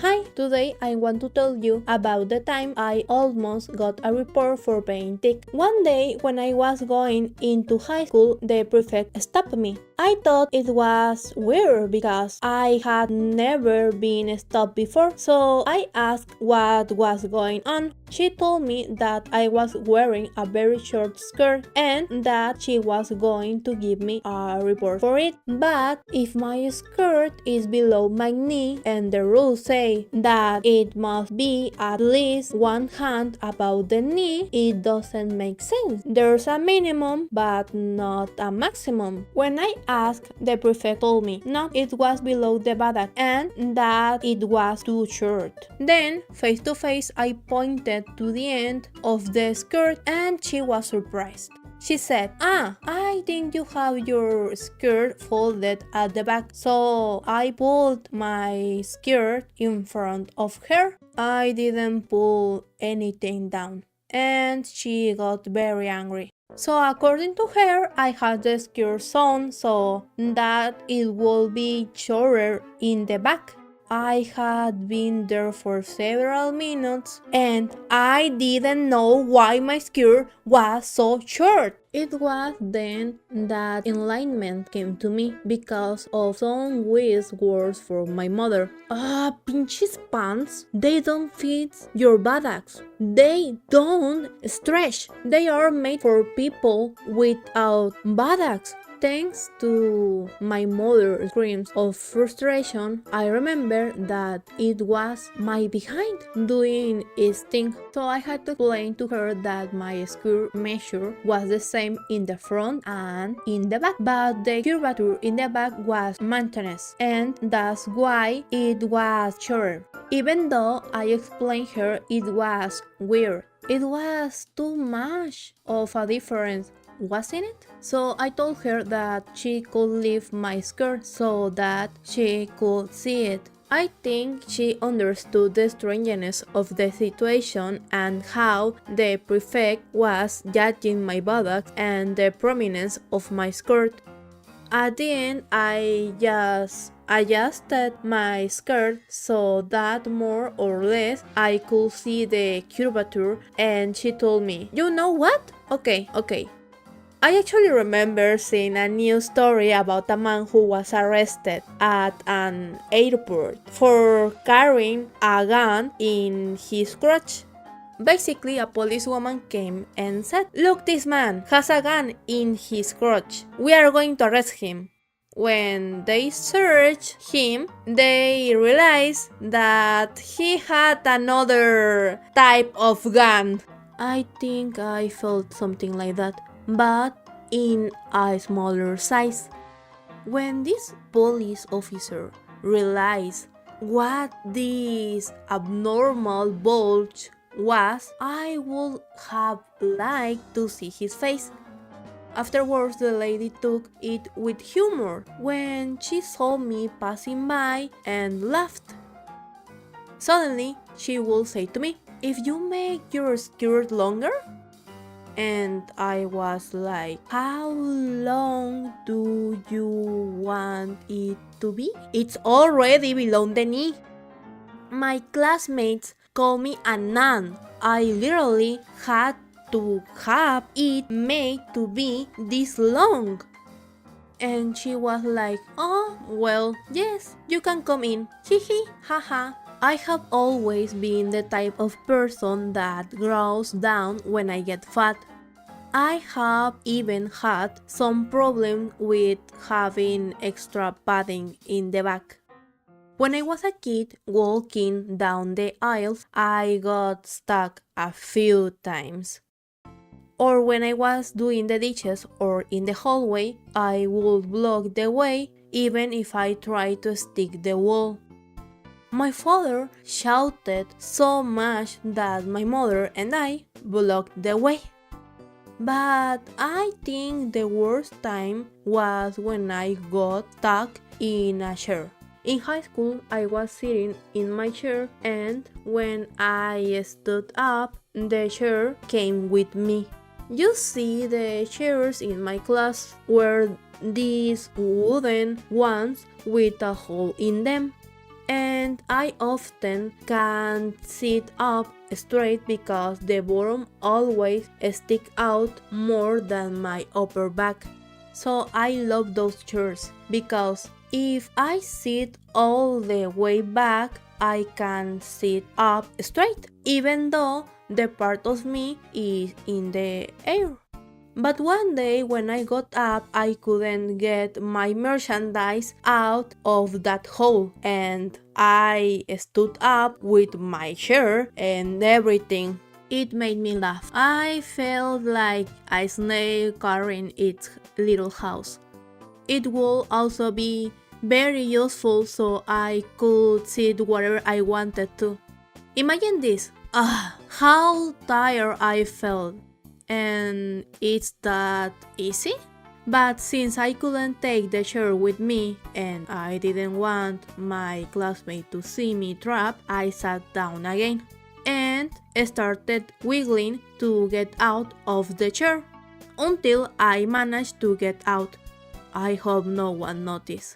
Hi, today I want to tell you about the time I almost got a report for being thick. One day when I was going into high school, the prefect stopped me. I thought it was weird because I had never been stopped before, so I asked what was going on. She told me that I was wearing a very short skirt and that she was going to give me a report for it. But if my skirt is below my knee and the rules say that it must be at least one hand above the knee, it doesn't make sense. There's a minimum but not a maximum. When I asked, the prefect told me no, it was below the buttock and that it was too short. Then, face to face, I pointed to the end of the skirt and she was surprised. She said, I think you have your skirt folded at the back. So I pulled my skirt in front of her. I didn't pull anything down. And she got very angry. So according to her, I had the skirt sewn so that it would be shorter in the back. I had been there for several minutes and I didn't know why my skirt was so short. It was then that enlightenment came to me because of some wise words from my mother. Pinches pants, they don't fit your buttocks. They don't stretch. They are made for people without buttocks. Thanks to my mother's screams of frustration, I remember that it was my behind doing its thing. So I had to explain to her that my skirt measure was the same in the front and in the back, but the curvature in the back was maintenance, and that's why it was shorter. Even though I explained her it was weird, it was too much of a difference, wasn't it? So I told her that she could lift my skirt so that she could see it. I think she understood the strangeness of the situation and how the prefect was judging my buttocks and the prominence of my skirt. At the end, I just adjusted my skirt so that more or less I could see the curvature, and she told me, "You know what? Okay. I actually remember seeing a news story about a man who was arrested at an airport for carrying a gun in his crotch. Basically, a policewoman came and said, "Look, this man has a gun in his crotch. We are going to arrest him." When they searched him, they realized that he had another type of gun. I think I felt something like that, but in a smaller size. When this police officer realized what this abnormal bulge was, I would have liked to see his face. Afterwards, the lady took it with humor when she saw me passing by and laughed. Suddenly, she would say to me, "If you make your skirt longer?" And I was like, "How long do you want it to be? It's already below the knee." My classmates call me a nun. I literally had to have it made to be this long. And she was like, "Oh, well, yes, you can come in. Hihi, haha." I have always been the type of person that grows down when I get fat. I have even had some problem with having extra padding in the back. When I was a kid walking down the aisles, I got stuck a few times. Or when I was doing the dishes or in the hallway, I would block the way even if I tried to stick the wall. My father shouted so much that my mother and I blocked the way. But I think the worst time was when I got stuck in a chair. In high school, I was sitting in my chair, and when I stood up, the chair came with me. You see, the chairs in my class were these wooden ones with a hole in them. and I often can't sit up straight because the bottom always stick out more than my upper back. So I love those chairs because if I sit all the way back, I can sit up straight, even though the part of me is in the air. But one day when I got up, I couldn't get my merchandise out of that hole, and I stood up with my chair and everything. It made me laugh. I felt like a snail carrying its little house. It would also be very useful so I could sit wherever I wanted to. Imagine this. How tired I felt. And it's that easy? But since I couldn't take the chair with me and I didn't want my classmate to see me trapped, I sat down again and started wiggling to get out of the chair until I managed to get out. I hope no one noticed.